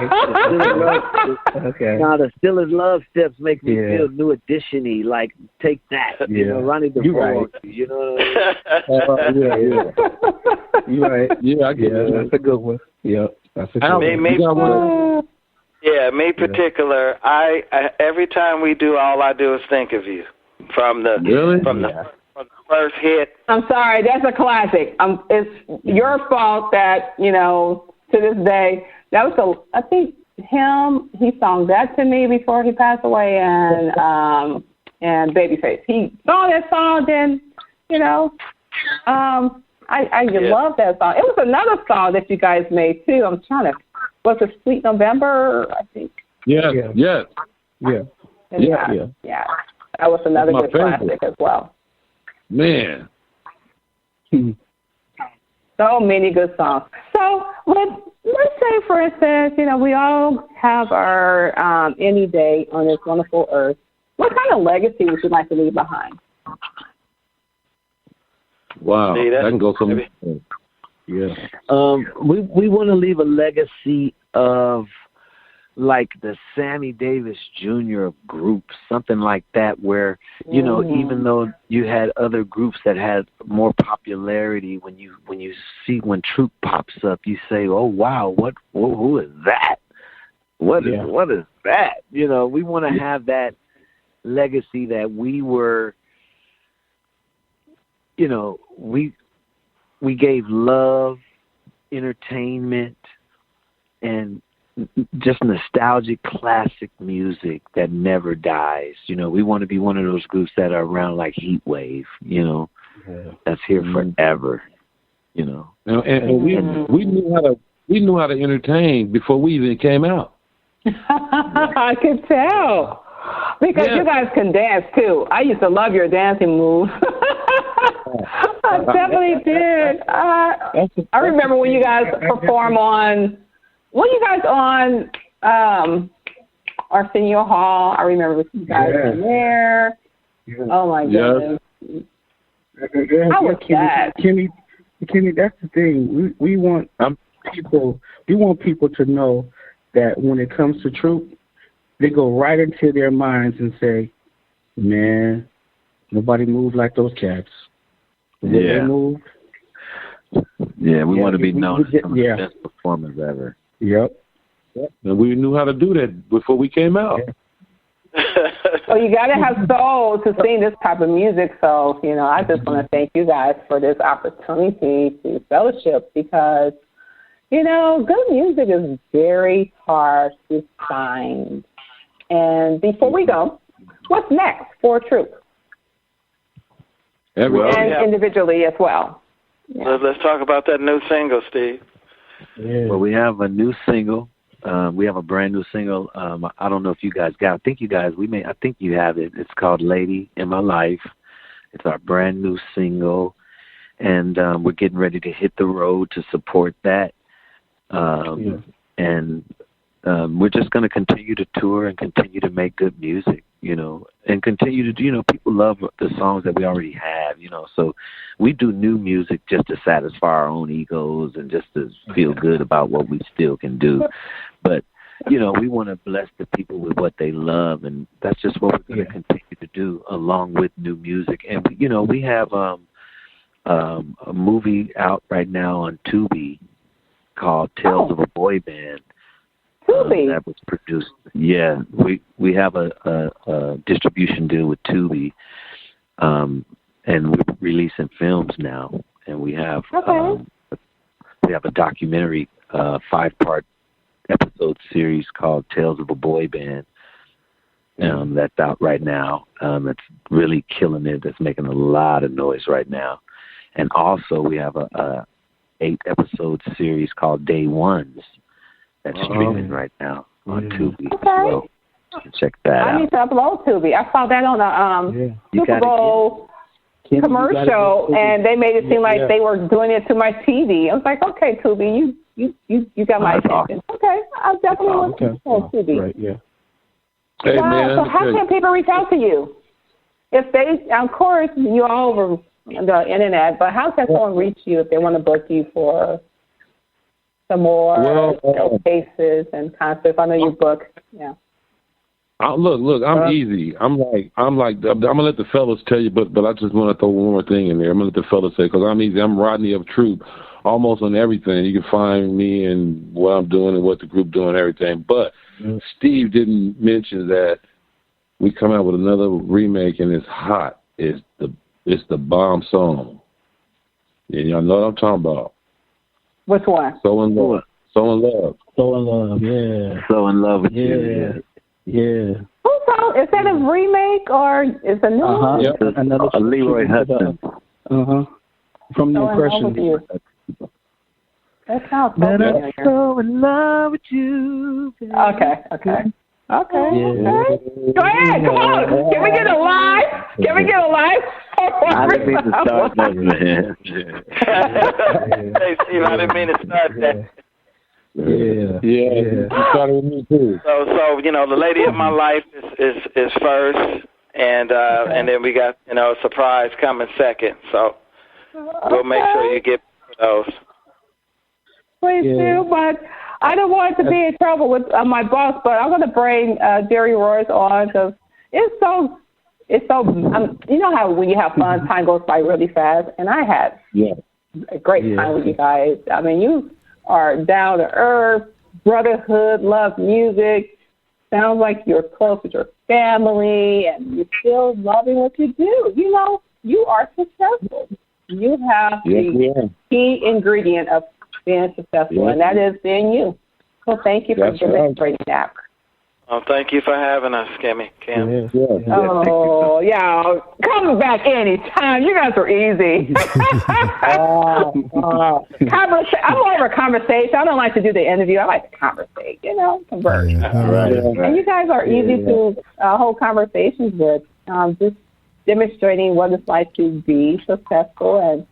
Now the Still in Love steps make me feel New Edition-y, like Take That, Ronnie DeVore. Right. You know what I mean? You're right. Yeah, I get it. That's a good one. Yeah, that's a good one. Me particular. I every time we do, all I do is think of you from the first hit. I'm sorry, that's a classic. It's your fault that, to this day, that was I think he sung that to me before he passed away, and Babyface. He saw that song, then, I love that song. It was another song that you guys made, too. I'm trying to, was it Sweet November, I think? Yeah. Yeah. That was another good classic as well. Man. So many good songs. So let's say, for instance, we all have our any day on this wonderful earth. What kind of legacy would you like to leave behind? Wow, that can go some. Yeah. We want to leave a legacy of like the Sammy Davis Jr. of groups, something like that, where, even though you had other groups that had more popularity, when Troop pops up, you say, oh, wow, who is that? What is that? We want to have that legacy that we were, we gave love, entertainment, and just nostalgic classic music that never dies. We want to be one of those groups that are around like Heat Wave, that's here forever, And we knew how to entertain before we even came out. I could tell. Because you guys can dance too. I used to love your dancing moves. I definitely did. I remember when you guys perform on Arsenio Hall. I remember you guys were there. Oh my goodness. How was that? Kimmy, that's the thing. We want people to know that when it comes to Troop, they go right into their minds and say, man, nobody moved like those cats. They moved. Yeah, we want to be known as some of the best performers ever. Yep. And we knew how to do that before we came out. Well, you got to have soul to sing this type of music. So, I just want to thank you guys for this opportunity to fellowship because, good music is very hard to find. And before we go, what's next for Troop? And individually as well. Yeah. Let's talk about that new single, Steve. Yeah. Well, we have a new single. We have a brand new single. I don't know if you guys got it. I think you have it. It's called Lady in My Life. It's our brand new single. And we're getting ready to hit the road to support that. And we're just going to continue to tour and continue to make good music, and continue to, people love the songs that we already have, so we do new music just to satisfy our own egos and just to feel good about what we still can do. But, we want to bless the people with what they love, and that's just what we're going to continue to do along with new music. And, we have a movie out right now on Tubi called Tales of a Boy Band. That was produced. Yeah, we have a distribution deal with Tubi, and we're releasing films now. And we have a documentary 5-part episode series called Tales of a Boy Band. That's out right now. It's really killing it. It's making a lot of noise right now. And also we have a 8-episode series called Day Ones. That's streaming right now on Tubi as well. Check that out. I need to upload Tubi. I saw that on a Super Bowl commercial, and they made it seem like they were doing it to my TV. I was like, okay, Tubi, you got my attention. Okay, I'll definitely want to know CD. Right, yeah. Hey, man. So how can people reach out to you? If they, of course, you're all over the internet, but how can someone reach you if they want to book you for some more showcases and concerts? I know you book, yeah. Look, I'm easy. I'm gonna let the fellas tell you, but I just want to throw one more thing in there. I'm gonna let the fellas say, because I'm easy. I'm Rodney of Troop, almost on everything. You can find me and what I'm doing and what the group doing and everything. But Steve didn't mention that we come out with another remake and it's hot. It's the bomb song. Yeah, y'all know what I'm talking about. Which one? So in love. So in love, yeah. So in love with you. Yeah. Who song? Is that a remake or is it a new one? Yep. Another Leroy Hudson. From the Impressions. That sounds familiar. So in love with you. Baby. Okay. Yeah. Go ahead, come on. Can we get a live? I didn't mean to start that, man. Hey, Steve, I didn't mean to start that. Yeah. You started with me too. So the lady of my life is first, and then we got a surprise coming second. So we'll make sure you get those. Please do, but I don't want to be in trouble with my boss. But I'm going to bring Jerry Royce on because it's so. You know how when you have fun, time goes by really fast, and I had a great time with you guys. I mean, you are down to earth, brotherhood, love music. Sounds like you're close with your family, and you're still loving what you do. You are successful. You have the key ingredient of being successful, and that is being you. So thank you for demonstrating that. Oh, thank you for having us, Kim. Oh, yeah. Come back anytime. You guys are easy. I'm more of a conversation. I don't like to do the interview. I like to conversate, converse. All right. And you guys are easy to hold conversations with, just demonstrating what it's like to be successful and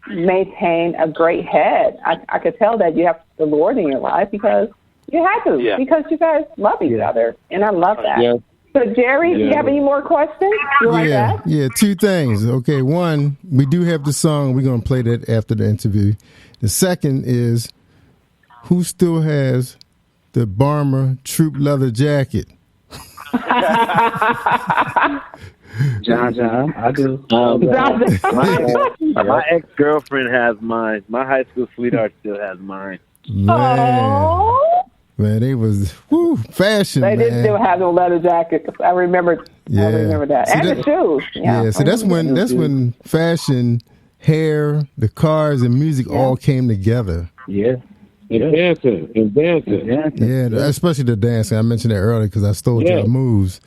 maintain a great head. I could tell that you have the Lord in your life because you had to, because you guys love each other, and I love that. Yeah. So, Jerry, do you have any more questions? Yeah, two things. Okay, one, we do have the song. We're going to play that after the interview. The second is, who still has the Barmer Troop leather jacket? John, I do. My ex-girlfriend has mine. My high school sweetheart still has mine. Man, they was fashion. They did still have the leather jacket. I remember that. See, and the shoes. Yeah, so that's when fashion, hair, the cars, and music all came together. Yeah. And dancing. Yeah, especially the dancing. I mentioned that earlier because I stole your moves.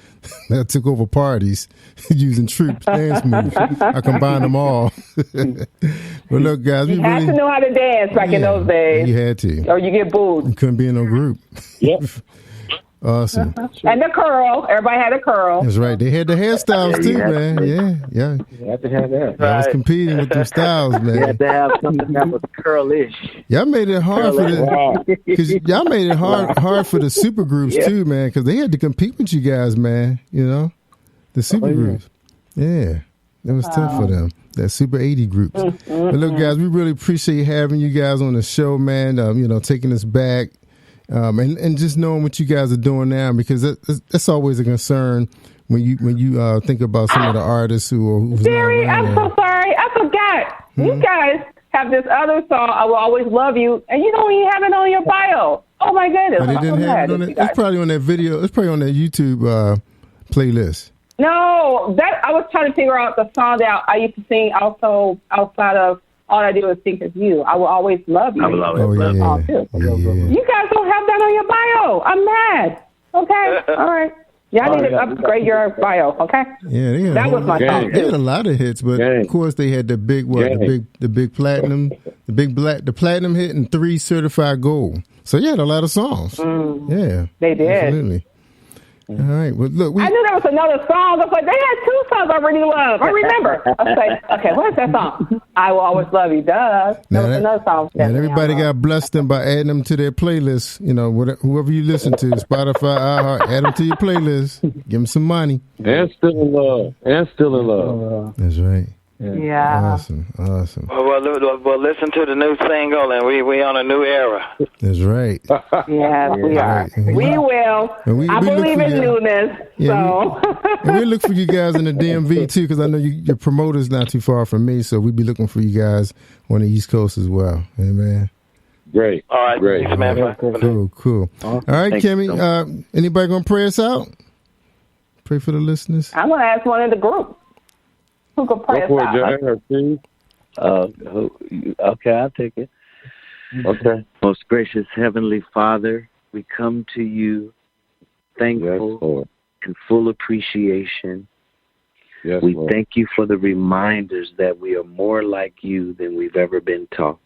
I took over parties using Troop's dance moves. I combined them all. But look, guys, you had to know how to dance back in those days. You had to. Or you get booed. You couldn't be in no group. Yep. Awesome. And the curl. Everybody had a curl. That's right. They had the hairstyles too, man. Yeah. You had to have that. I was competing with them styles, man. You had to have something that was curlish. Y'all made it hard y'all made it hard for the super groups too, man, because they had to compete with you guys, man. The super groups. Yeah. It was tough for them. That Super 80 groups. But look, guys, we really appreciate having you guys on the show, man. Taking us back. And just knowing what you guys are doing now, because that's always a concern when you think about some of the artists who's Jerry, I'm so sorry, I forgot. You guys have this other song, "I Will Always Love You," and you don't even have it on your bio. Oh my goodness! They didn't have it on it. It's probably on that video. It's probably on that YouTube playlist. No, that I was trying to figure out the song that I used to sing also outside of All I Do Is Think of You. I Will Always Love You. I Will Always Love You. You guys don't have that on your bio. I'm mad. Okay, all right. Y'all need to upgrade your bio, okay? Yeah, that was my song. They had a lot of hits, but of course they had the big the big platinum, the platinum hit and 3 certified gold. So you had a lot of songs. They did. Absolutely. All right. Well, look, I knew there was another song. I was like, they had 2 songs I really love. I remember. I was like, okay, what is that song? I Will Always Love You. Duh. There was another song. And everybody got blessed them by adding them to their playlist. You know, whoever you listen to, Spotify, iHeart, add them to your playlist. Give them some money. And still in love. That's right. Yeah. Awesome. Well, listen to the new single, and we on a new era. That's right. Yes, we are. Right. We will. I believe in newness. So. And we look for you guys in the DMV too, because I know your promoter's not too far from me, so we'll be looking for you guys on the East Coast as well. Amen. Great. All right. Great. Thanks, man. Cool. All right, Kimmie. Anybody gonna pray us out? Pray for the listeners. I'm gonna ask one of the group who can pray us out. Okay, I'll take it. Okay. Most gracious Heavenly Father, we come to you thankful and full appreciation. Yes, we Lord. thank you for the reminders that we are more like you than we've ever been taught.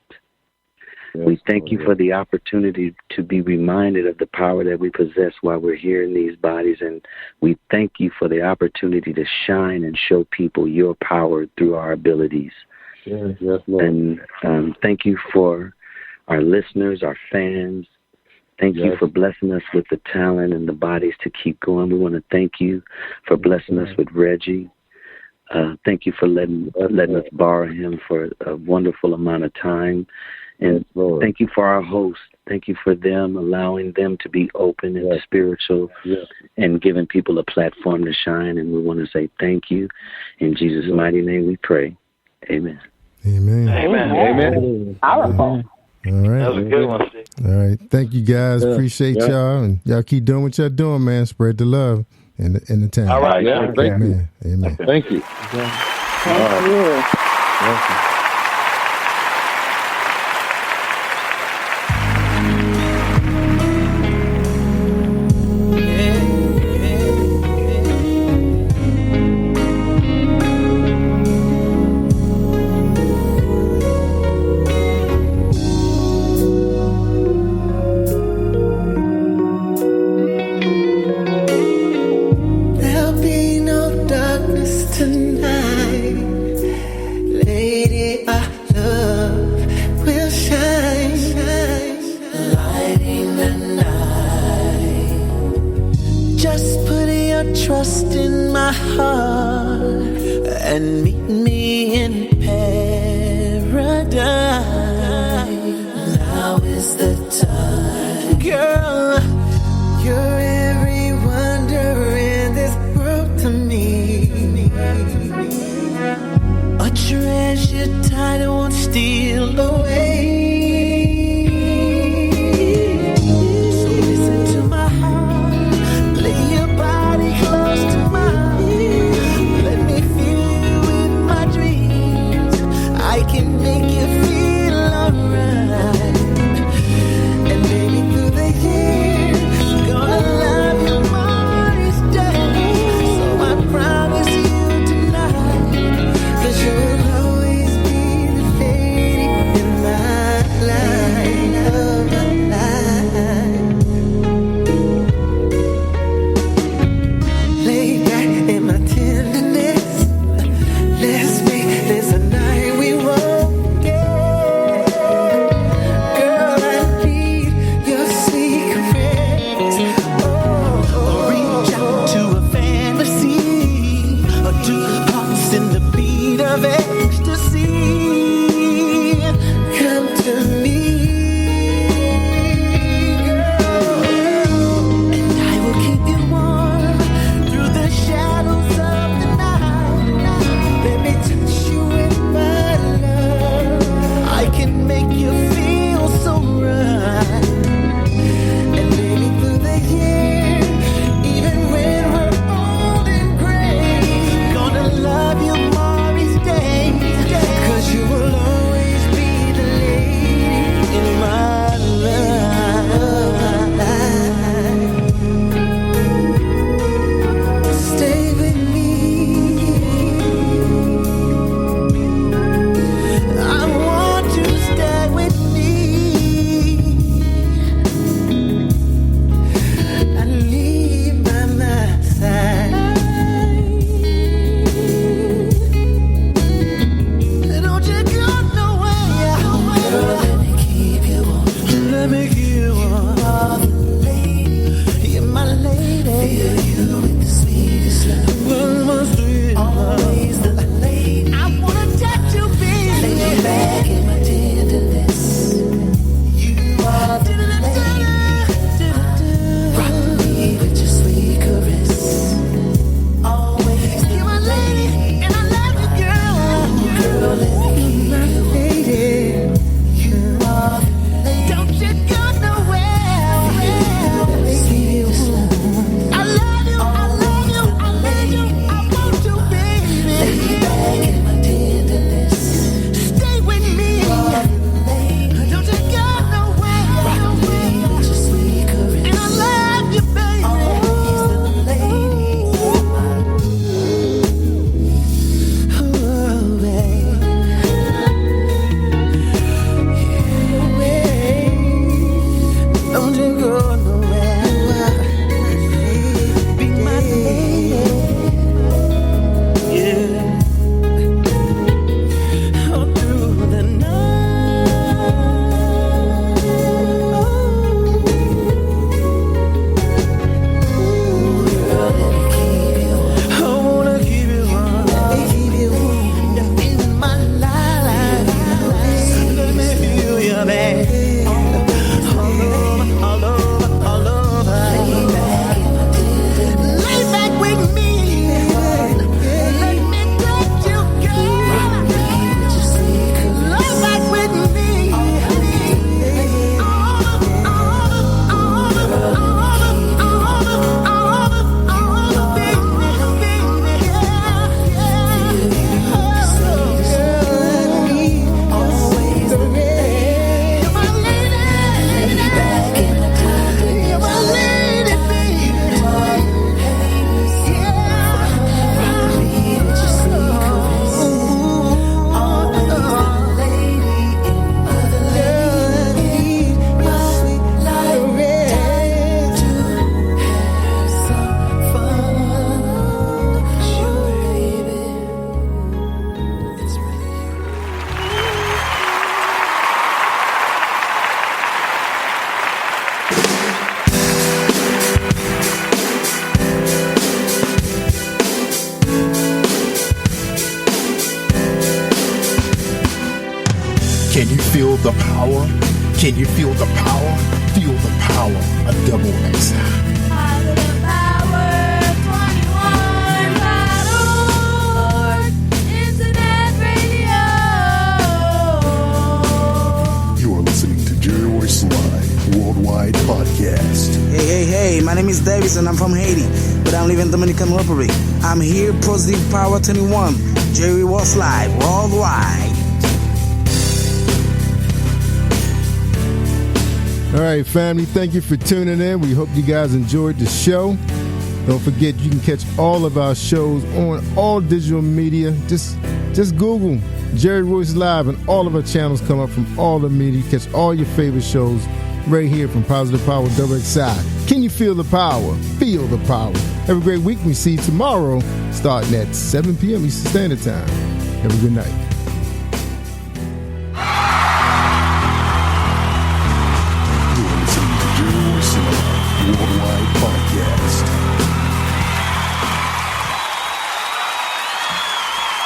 Yes, we thank Lord, you for the opportunity to be reminded of the power that we possess while we're here in these bodies. And we thank you for the opportunity to shine and show people your power through our abilities. Yes, Lord. And thank you for our listeners, our fans. Thank you for blessing us with the talent and the bodies to keep going. We want to thank you for blessing us with Reggie. Thank you for letting us borrow him for a wonderful amount of time. And thank you for our hosts. Thank you for them, allowing them to be open and spiritual and giving people a platform to shine. And we want to say thank you. In Jesus' mighty name we pray. Amen. Amen. Amen. Powerful. All right. That was a good one, Steve. All right. Thank you, guys. Appreciate y'all. And y'all keep doing what y'all doing, man. Spread the love in the town. All right. Yeah, thank you. Amen. Thank you. Thank you. There'll be no darkness tonight. Lady, our love will shine, lighting the night. Just put your trust in my heart and meet me in paradise. Now is the time, girl. You're every wonder in this world to me. A treasure time won't steal away. So listen to my heart. Lay your body close to mine. Let me fill you with my dreams. I can make you feel alright. And maybe through the years, gonna love you more each day. So I promise you tonight, 'cause you'll always be the lady in my Can you feel the power? Can you feel the power? Feel the power of double XI. ROYCE Live Worldwide Podcast. Hey, my name is Davis and I'm from Haiti, but I live in Dominican Republic. I'm here, Positive Power 21, Jerry ROYCE Live Worldwide. All right, family, thank you for tuning in. We hope you guys enjoyed the show. Don't forget, you can catch all of our shows on all digital media. Just Google Jerry ROYCE Live, and all of our channels come up from all the media. Catch all your favorite shows right here from Positive Power XI. Can you feel the power? Feel the power. Have a great week. We see you tomorrow starting at 7 p.m. Eastern Standard Time. Have a good night.